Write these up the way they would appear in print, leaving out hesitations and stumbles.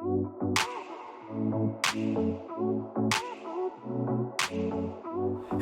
Hey,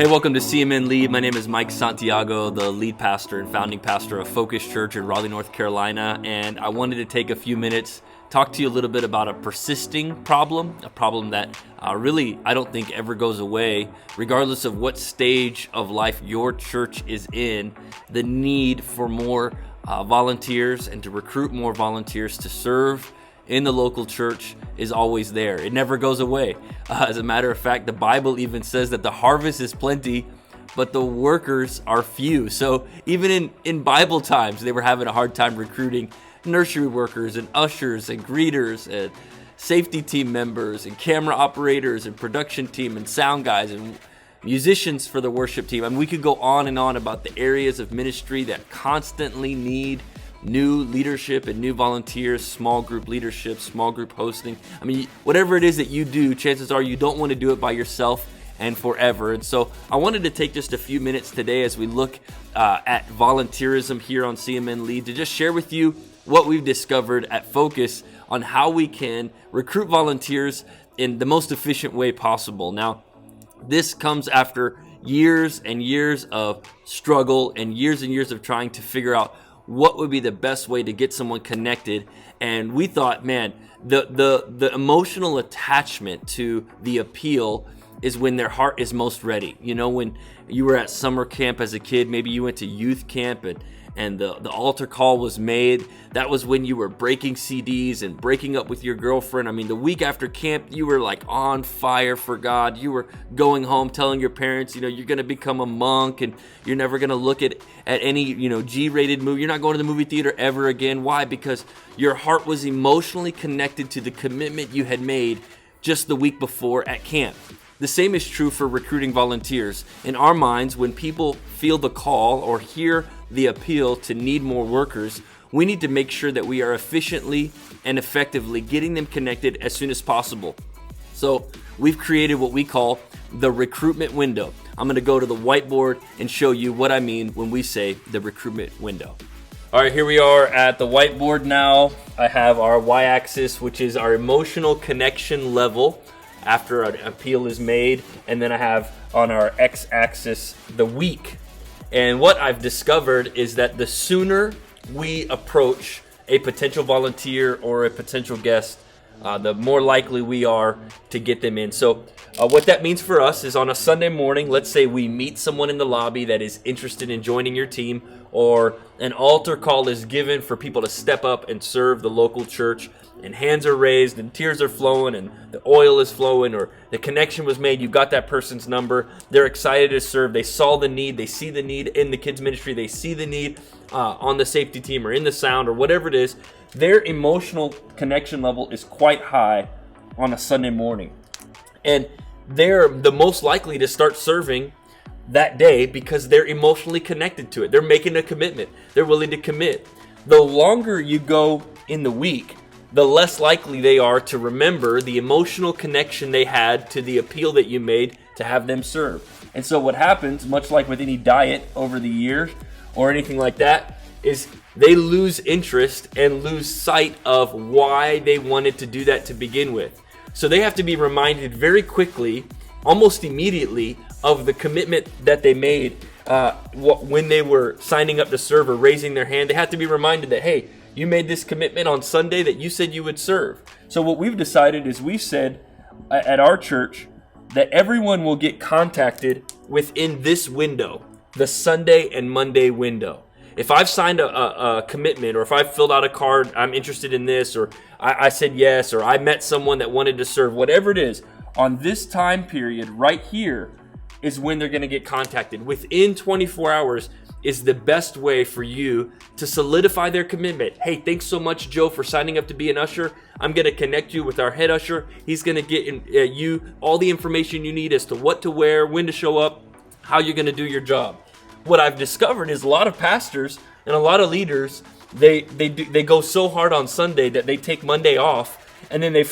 welcome to CMN Lead. My name is Mike Santiago, the lead pastor and founding pastor of Focus Church in Raleigh, North Carolina. And I wanted to take a few minutes, talk to you a little bit about a persisting problem, a problem that really I don't think ever goes away, regardless of what stage of life your church is in. The need for more volunteers and to recruit more volunteers to serve in the local church is always there. It never goes away. As a matter of fact, the Bible even says that the harvest is plenty, but the workers are few. So even in Bible times, they were having a hard time recruiting nursery workers and ushers and greeters and safety team members and camera operators and production team and sound guys and musicians for the worship team. I mean, we could go on and on about the areas of ministry that constantly need new leadership and new volunteers, small group leadership, small group hosting. I mean, whatever it is that you do, chances are you don't want to do it by yourself and forever. And so I wanted to take just a few minutes today as we look at volunteerism here on CMN Lead to just share with you what we've discovered at Focus on how we can recruit volunteers in the most efficient way possible. Now, this comes after years and years of struggle and years of trying to figure out what would be the best way to get someone connected. And we thought, man, the emotional attachment to the appeal is when their heart is most ready. You know, when you were at summer camp as a kid, maybe you went to youth camp and the altar call was made. That was when you were breaking CDs and breaking up with your girlfriend. I mean, the week after camp, you were like on fire for God. You were going home telling your parents, you know, you're going to become a monk and you're never going to look at any, you know, G-rated movie. You're not going to the movie theater ever again. Why? Because your heart was emotionally connected to the commitment you had made just the week before at camp. The same is true for recruiting volunteers. In our minds, when people feel the call or hear the appeal to need more workers, we need to make sure that we are efficiently and effectively getting them connected as soon as possible. So we've created what we call the recruitment window. I'm going to go to the whiteboard and show you what I mean when we say the recruitment window. All right, here we are at the whiteboard now. I have our y-axis, which is our emotional connection level after an appeal is made, and then I have on our x-axis the week. And what I've discovered is that the sooner we approach a potential volunteer or a potential guest, the more likely we are to get them in. So what that means for us is on a Sunday morning, let's say we meet someone in the lobby that is interested in joining your team, or an altar call is given for people to step up and serve the local church, and hands are raised and tears are flowing and the oil is flowing, or the connection was made. You got that person's number. They're excited to serve. They saw the need. They see the need in the kids ministry. They see the need on the safety team or in the sound or whatever it is. Their emotional connection level is quite high on a Sunday morning. And they're the most likely to start serving that day because they're emotionally connected to it. They're making a commitment. They're willing to commit. The longer you go in the week, the less likely they are to remember the emotional connection they had to the appeal that you made to have them serve. And so what happens, much like with any diet over the years or anything like that, is they lose interest and lose sight of why they wanted to do that to begin with. So they have to be reminded very quickly, almost immediately, of the commitment that they made when they were signing up to serve or raising their hand. They have to be reminded that, hey, you made this commitment on Sunday that you said you would serve. So what we've decided is we've said at our church that everyone will get contacted within this window, the Sunday and Monday window. If I've signed a commitment, or if I've filled out a card, I'm interested in this, or I said yes, or I met someone that wanted to serve, whatever it is, on this time period right here is when they're going to get contacted. Within 24 hours is the best way for you to solidify their commitment. Hey, thanks so much, Joe, for signing up to be an usher. I'm going to connect you with our head usher. He's going to get you all the information you need as to what to wear, when to show up, how you're going to do your job. What I've discovered is a lot of pastors and a lot of leaders, they go so hard on Sunday that they take Monday off, and then they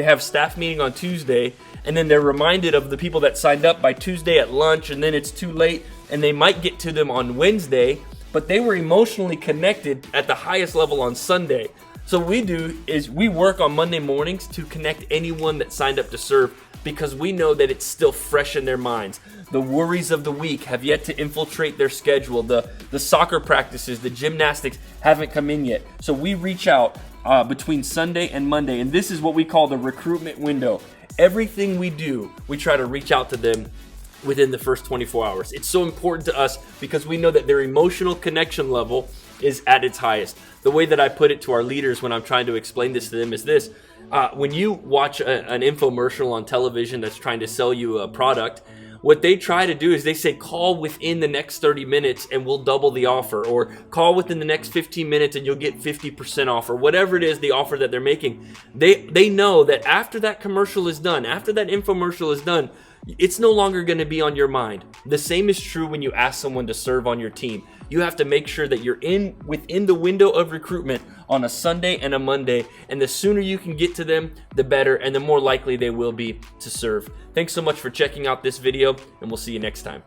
have staff meeting on Tuesday, and then they're reminded of the people that signed up by Tuesday at lunch, and then it's too late, and they might get to them on Wednesday, but they were emotionally connected at the highest level on Sunday. So what we do is we work on Monday mornings to connect anyone that signed up to serve, because we know that it's still fresh in their minds. The worries of the week have yet to infiltrate their schedule. The soccer practices, the gymnastics haven't come in yet. So we reach out between Sunday and Monday, and this is what we call the recruitment window. Everything we do, we try to reach out to them within the first 24 hours. It's so important to us because we know that their emotional connection level is at its highest. The way that I put it to our leaders when I'm trying to explain this to them is this. When you watch an infomercial on television that's trying to sell you a product, what they try to do is they say, call within the next 30 minutes and we'll double the offer, or call within the next 15 minutes and you'll get 50% off, or whatever it is, the offer that they're making. They know that after that commercial is done, after that infomercial is done, it's no longer going to be on your mind. The same is true when you ask someone to serve on your team. You have to make sure that you're within the window of recruitment on a Sunday and a Monday, and the sooner you can get to them, the better, and the more likely they will be to serve. Thanks so much for checking out this video, and we'll see you next time.